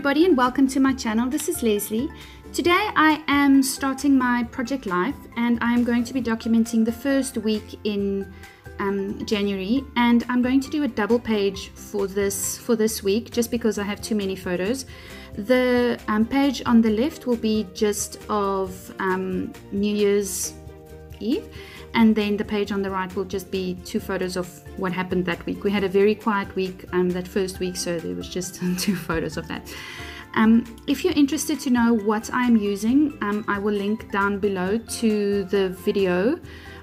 everybody and welcome to my channel. This is Leslie. Today I am starting my project life and I'm going to be documenting the first week in January, and I'm going to do a double page for this week just because I have too many photos. The page on the left will be just of New Year's Eve, and then the page on the right will just be 2 photos of what happened that week. We had a very quiet week that first week, so there was just 2 photos of that. If you're interested to know what I'm using, I will link down below to the video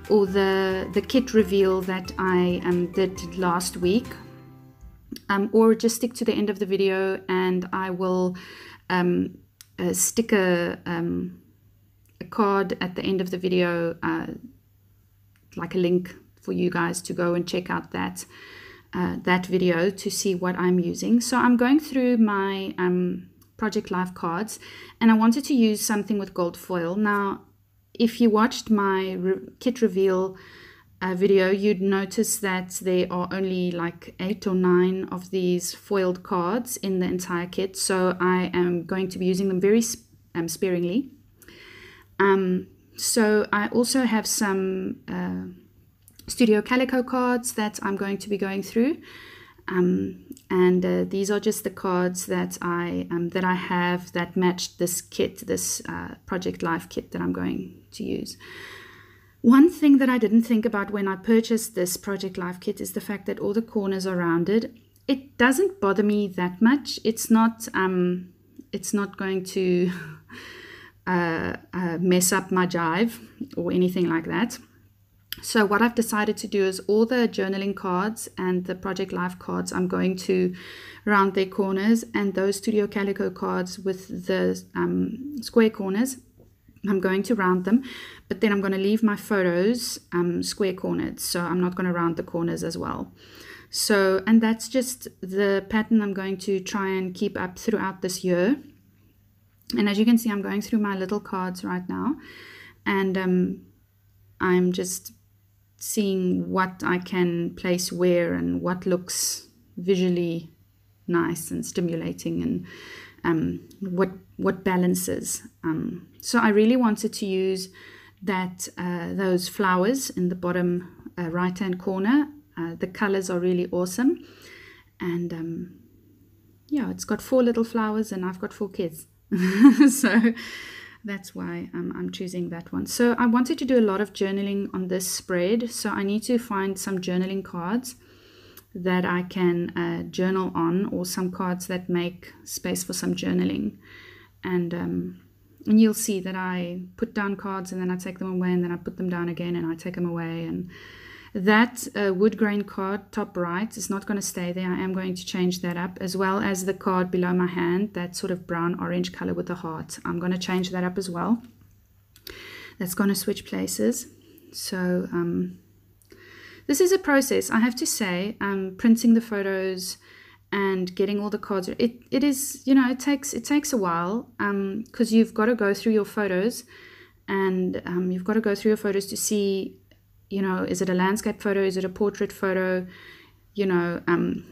or the kit reveal that I did last week, or just stick to the end of the video and I will stick a card at the end of the video, like a link for you guys to go and check out that video to see what I'm using. So I'm going through my Project Life cards, and I wanted to use something with gold foil. Now, if you watched my kit reveal video, you'd notice that there are only like 8 or 9 of these foiled cards in the entire kit, so I am going to be using them very sparingly. So I also have some Studio Calico cards that I'm going to be going through, and these are just the cards that I have that matched this kit, this Project Life kit that I'm going to use. One thing that I didn't think about when I purchased this Project Life kit is the fact that all the corners are rounded. It doesn't bother me that much. It's not going to mess up my jive or anything like that. So what I've decided to do is all the journaling cards and the Project Life cards, I'm going to round their corners, and those Studio Calico cards with the square corners, I'm going to round them, but then I'm going to leave my photos square cornered, so I'm not going to round the corners as well. So, and that's just the pattern I'm going to try and keep up throughout this year. And as you can see, I'm going through my little cards right now, and I'm just seeing what I can place where and what looks visually nice and stimulating, and what balances. So I really wanted to use that those flowers in the bottom right hand corner. The colors are really awesome, and yeah, it's got 4 little flowers and I've got 4 kids. So that's why I'm choosing that one. So I wanted to do a lot of journaling on this spread, so I need to find some journaling cards that I can journal on, or some cards that make space for some journaling. And you'll see that I put down cards and then I take them away, and then I put them down again and I take them away. And that wood grain card top right is not going to stay there. I am going to change that up, as well as the card below my hand, that sort of brown orange color with the heart. I'm going to change that up as well. That's going to switch places. So this is a process, I have to say. Printing the photos and getting all the cards, it is, you know, it takes a while, because you've got to go through your photos, and you've got to go through your photos to see, you know, is it a landscape photo? Is it a portrait photo? You know, and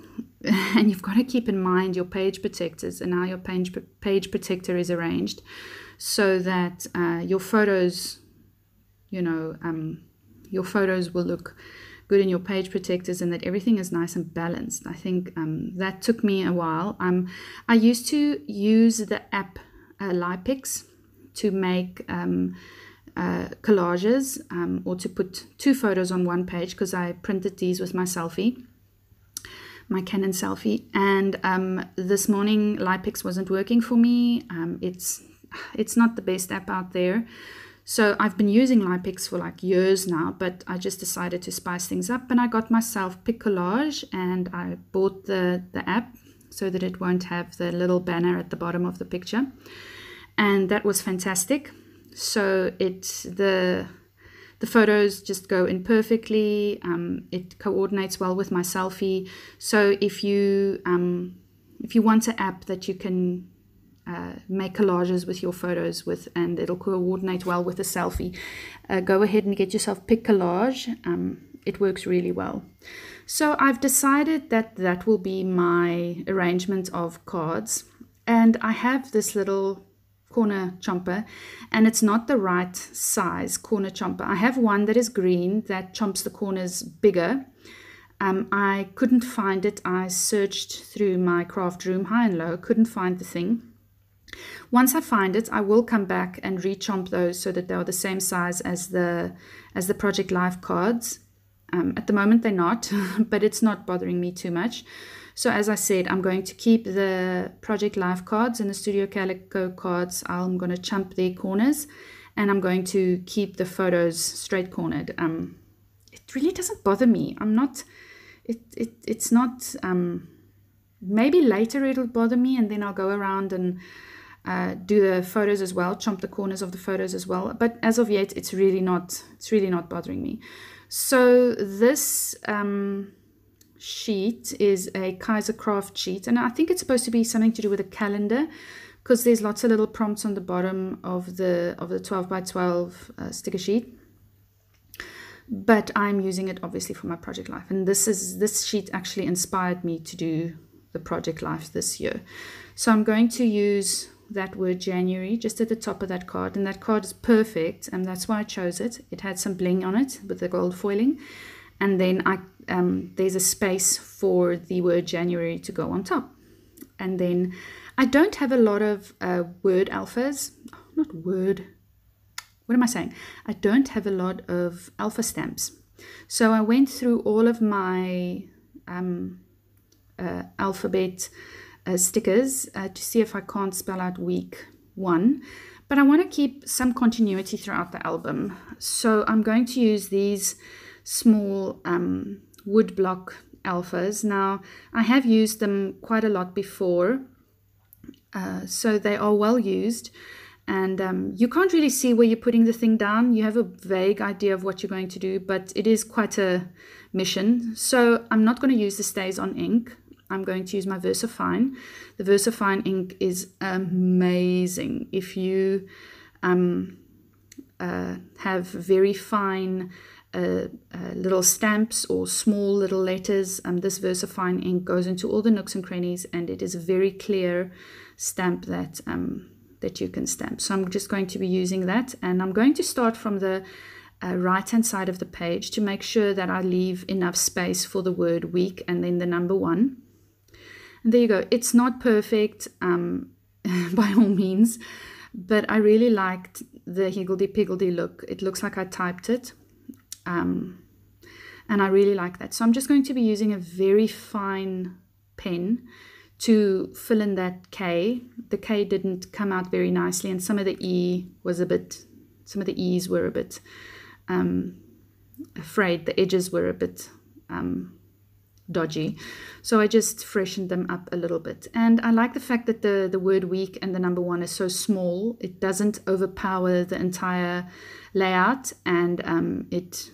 you've got to keep in mind your page protectors and how your page protector is arranged, so that your photos, you know, your photos will look good in your page protectors, and that everything is nice and balanced. I think that took me a while. I used to use the app Lipix to make collages, or to put 2 photos on one page, because I printed these with my selfie, my Canon selfie, and this morning Lipix wasn't working for me. It's not the best app out there, so I've been using Lipix for like years now, but I just decided to spice things up, and I got myself Pic Collage, and I bought the app so that it won't have the little banner at the bottom of the picture, and that was fantastic. So the photos just go in perfectly. It coordinates well with my selfie. So if you want an app that you can make collages with your photos with, and it'll coordinate well with the selfie, go ahead and get yourself Pic Collage. It works really well. So I've decided that that will be my arrangement of cards. And I have this little corner chomper, and it's not the right size corner chomper. I have one that is green that chomps the corners bigger. I couldn't find it. I searched through my craft room high and low, couldn't find the thing. Once I find it, I will come back and re-chomp those so that they are the same size as the Project Life cards. At the moment they're not, but it's not bothering me too much. So as I said, I'm going to keep the Project Life cards and the Studio Calico cards. I'm going to chomp their corners, and I'm going to keep the photos straight cornered. It really doesn't bother me. It's not, maybe later it'll bother me, and then I'll go around and do the photos as well, chomp the corners of the photos as well. But as of yet, it's really not bothering me. So this sheet is a Kaiser Craft sheet, and I think it's supposed to be something to do with a calendar, because there's lots of little prompts on the bottom of the 12 by 12 sticker sheet. But I'm using it obviously for my Project Life, and this sheet actually inspired me to do the Project Life this year. So I'm going to use that word January just at the top of that card, and that card is perfect, and that's why I chose it. It had some bling on it with the gold foiling, and then there's a space for the word January to go on top. And then I don't have a lot of word alphas, not word, what am I saying? I don't have a lot of alpha stamps. So I went through all of my alphabet stickers to see if I can't spell out week 1. But I want to keep some continuity throughout the album. So I'm going to use these small wood block alphas. Now, I have used them quite a lot before, so they are well used. And you can't really see where you're putting the thing down. You have a vague idea of what you're going to do, but it is quite a mission. So I'm not going to use the Stays On ink. I'm going to use my VersaFine. The VersaFine ink is amazing. If you have very fine little stamps or small little letters, this VersaFine ink goes into all the nooks and crannies, and it is a very clear stamp that that you can stamp. So I'm just going to be using that, and I'm going to start from the right hand side of the page to make sure that I leave enough space for the word week and then the number 1. And there you go. It's not perfect by all means, but I really liked the higgledy-piggledy look. It looks like I typed it, and I really like that. So I'm just going to be using a very fine pen to fill in that K. The K didn't come out very nicely, and some of the E's were a bit frayed. The edges were a bit dodgy. So I just freshened them up a little bit. And I like the fact that the word week and the number 1 is so small. It doesn't overpower the entire layout, and it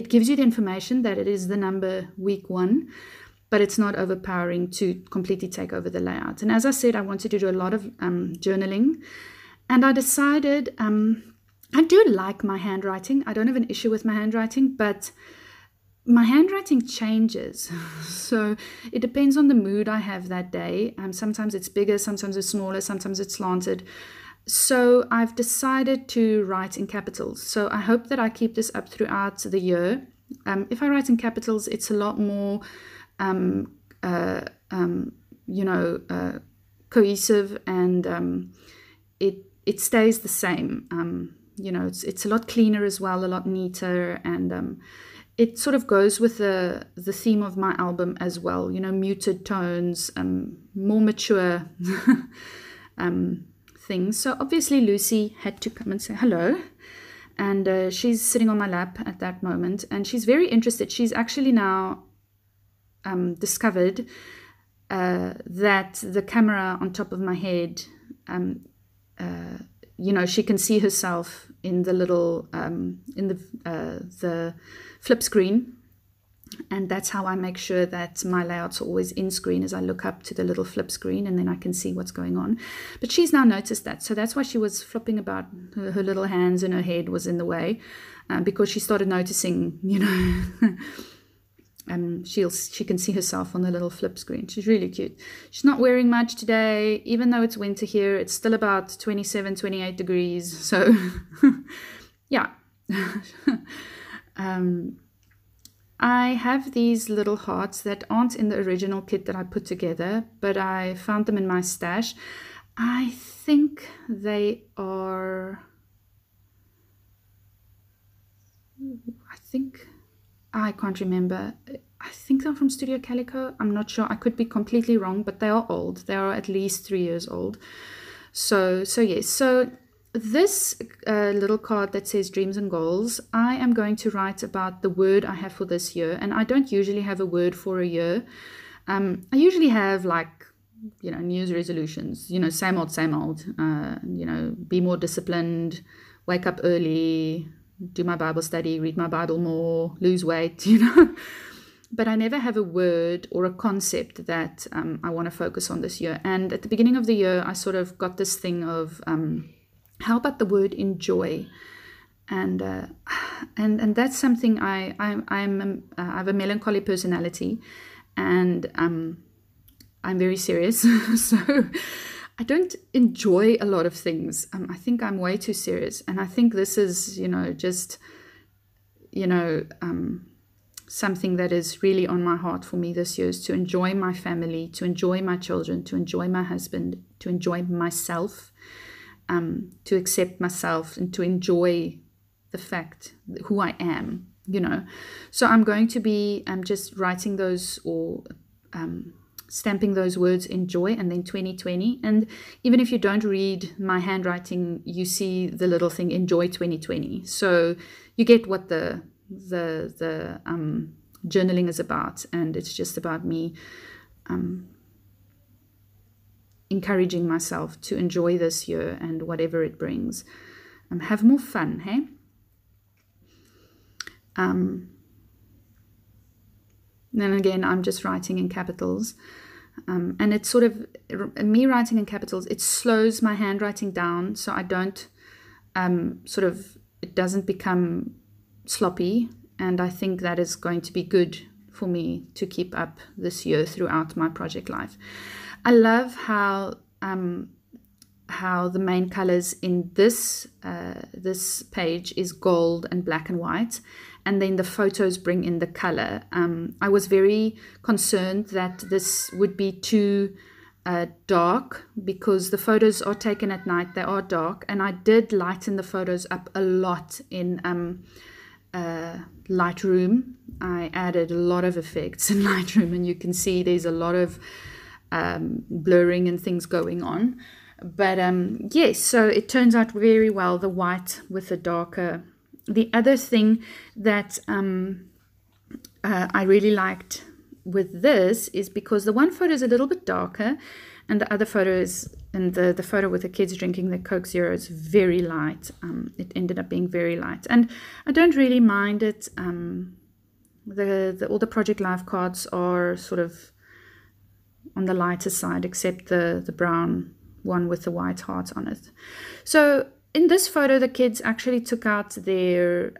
gives you the information that it is the number week 1, but it's not overpowering to completely take over the layout. And as I said, I wanted to do a lot of journaling, and I decided I do like my handwriting. I don't have an issue with my handwriting, but my handwriting changes. So it depends on the mood I have that day. Sometimes it's bigger, sometimes it's smaller, sometimes it's slanted. So I've decided to write in capitals. So I hope that I keep this up throughout the year. If I write in capitals, it's a lot more cohesive, and it stays the same. It's a lot cleaner as well, a lot neater, and it sort of goes with the theme of my album as well. Muted tones, more mature things. So obviously Lucy had to come and say hello, and she's sitting on my lap at that moment, and she's very interested. She's actually now discovered that the camera on top of my head, she can see herself in the little the flip screen, and that's how I make sure that my layouts are always in screen, as I look up to the little flip screen, and then I can see what's going on. But she's now noticed that, so that's why she was flipping about. Her little hands and her head was in the way, because she started noticing, she can see herself on the little flip screen. She's really cute. She's not wearing much today, even though it's winter here. It's still about 27, 28 degrees. So yeah. I have these little hearts that aren't in the original kit that I put together, but I found them in my stash. I think they are, I can't remember. I think they're from Studio Calico. I'm not sure. I could be completely wrong, but they are old. They are at least 3 years old. So yes. So this little card that says dreams and goals, I am going to write about the word I have for this year. And I don't usually have a word for a year. I usually have like, you know, New Year's resolutions, you know, same old, you know, be more disciplined, wake up early, do my Bible study, read my Bible more, lose weight, you know. But I never have a word or a concept that I want to focus on this year. And at the beginning of the year, I sort of got this thing of, how about the word enjoy? And that's something I have a melancholy personality, and I'm very serious. So I don't enjoy a lot of things. I think I'm way too serious. And I think this is, you know, just, you know, something that is really on my heart for me this year, is to enjoy my family, to enjoy my children, to enjoy my husband, to enjoy myself, to accept myself, and to enjoy the fact who I am, you know. So I'm going to be just writing those, or stamping those words, enjoy, and then 2020. And even if you don't read my handwriting, you see the little thing, enjoy 2020. So you get what the journaling is about. And it's just about me encouraging myself to enjoy this year and whatever it brings. Have more fun, hey? Then again, I'm just writing in capitals. And it's sort of, me writing in capitals, it slows my handwriting down, so I don't it doesn't become sloppy. And I think that is going to be good for me to keep up this year throughout my project life. I love how the main colors in this page is gold and black and white, and then the photos bring in the color. I was very concerned that this would be too dark, because the photos are taken at night, they are dark, and I did lighten the photos up a lot in Lightroom. I added a lot of effects in Lightroom, and you can see there's a lot of blurring and things going on. But yes, so it turns out very well, the white with the darker. The other thing that I really liked with this is because the one photo is a little bit darker, and the other photo is, and the photo with the kids drinking the Coke Zero is very light. It ended up being very light, and I don't really mind it. All the Project Life cards are sort of on the lighter side, except the brown one with the white heart on it. So in this photo, the kids actually took out their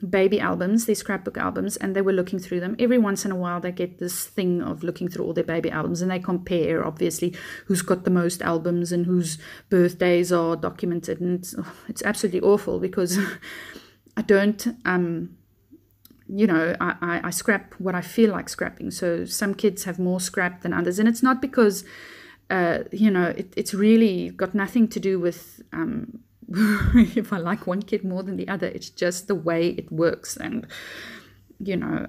baby albums, their scrapbook albums, and they were looking through them. Every once in a while, they get this thing of looking through all their baby albums, and they compare, obviously, who's got the most albums and whose birthdays are documented. And it's absolutely awful, because I don't, you know, I scrap what I feel like scrapping. So some kids have more scrap than others, and it's not because, you know, it's really got nothing to do with if I like one kid more than the other. It's just the way it works. And, you know,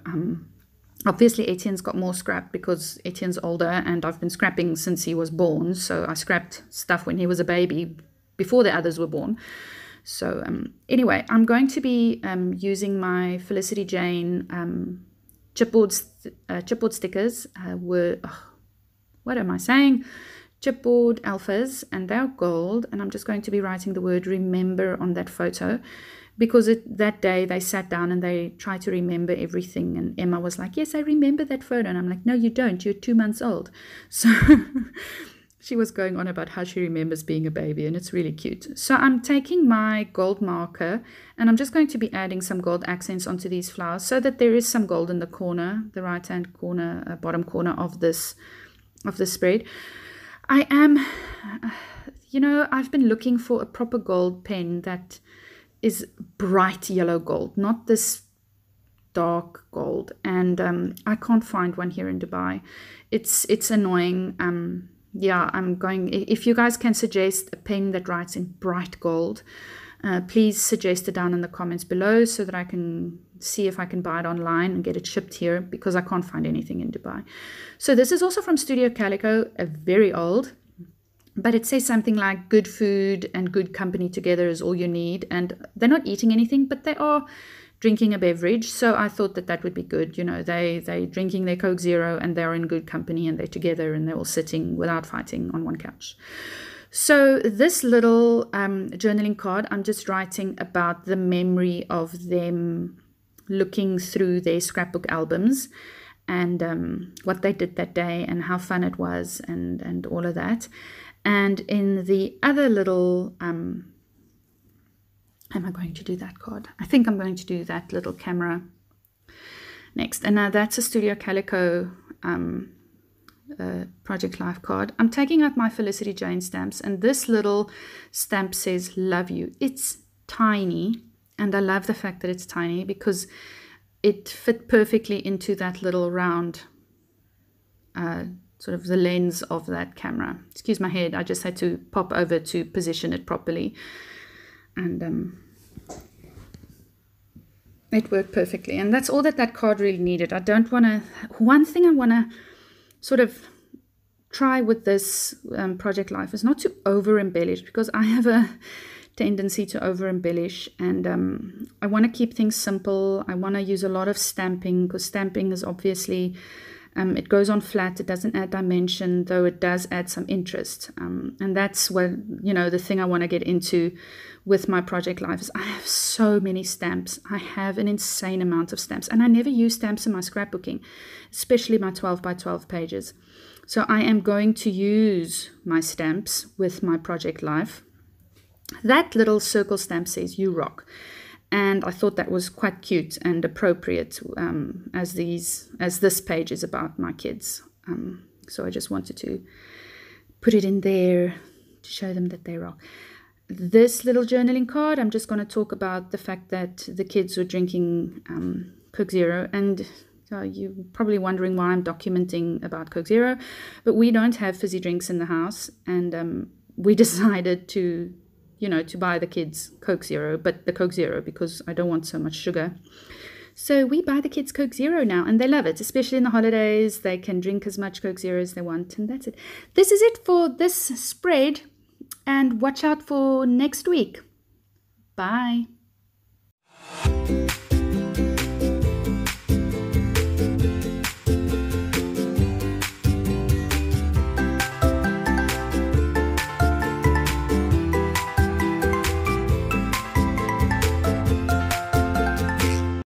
obviously Etienne's got more scrap because Etienne's older, and I've been scrapping since he was born. So I scrapped stuff when he was a baby, before the others were born. So anyway, I'm going to be using my Felicity-Jane chipboard stickers. What am I saying? Chipboard alphas, and they're gold, and I'm just going to be writing the word remember on that photo, because that day they sat down and they tried to remember everything, and Emma was like, yes, I remember that photo, and I'm like, no, you don't, you're 2 months old. So She was going on about how she remembers being a baby, and it's really cute. So I'm taking my gold marker, and I'm just going to be adding some gold accents onto these flowers so that there is some gold in the corner, the right-hand corner, bottom corner of this spread. I am, I've been looking for a proper gold pen that is bright yellow gold, not this dark gold, and I can't find one here in Dubai. It's annoying. Yeah, if you guys can suggest a pen that writes in bright gold, please suggest it down in the comments below so that I can see if I can buy it online and get it shipped here, because I can't find anything in Dubai. So this is also from Studio Calico, a very old, but it says something like good food and good company together is all you need. And they're not eating anything, but they are drinking a beverage. So I thought that would be good. They're drinking their Coke Zero and they're in good company and they're together and they're all sitting without fighting on one couch. So this little journaling card, I'm just writing about the memory of them looking through their scrapbook albums and what they did that day and how fun it was and all of that. And in the other little, am I going to do that card? I think I'm going to do that little camera next. And now that's a Studio Calico Project Life card. I'm taking out my Felicity-Jane stamps, and this little stamp says love you. It's tiny, and I love the fact that it's tiny because it fit perfectly into that little round sort of the lens of that camera. Excuse my head, I just had to pop over to position it properly, and it worked perfectly. And that's all that card really needed. I don't want to, one thing I want to sort of try with this Project Life is not to over embellish, because I have a tendency to over embellish, and I want to keep things simple. I want to use a lot of stamping, because stamping is obviously it goes on flat, it doesn't add dimension, though it does add some interest, and that's what, the thing I want to get into with my Project Life is I have so many stamps. I have an insane amount of stamps, and I never use stamps in my scrapbooking, especially my 12 by 12 pages. So I am going to use my stamps with my Project Life. That little circle stamp says you rock, and I thought that was quite cute and appropriate as this page is about my kids. So I just wanted to put it in there to show them that they rock. This little journaling card, I'm just going to talk about the fact that the kids were drinking Coke Zero, and you're probably wondering why I'm documenting about Coke Zero, but we don't have fizzy drinks in the house, and we decided to buy the kids Coke Zero, but the Coke Zero because I don't want so much sugar. So we buy the kids Coke Zero now, and they love it, especially in the holidays. They can drink as much Coke Zero as they want, and that's it. This is it for this spread, and watch out for next week. Bye.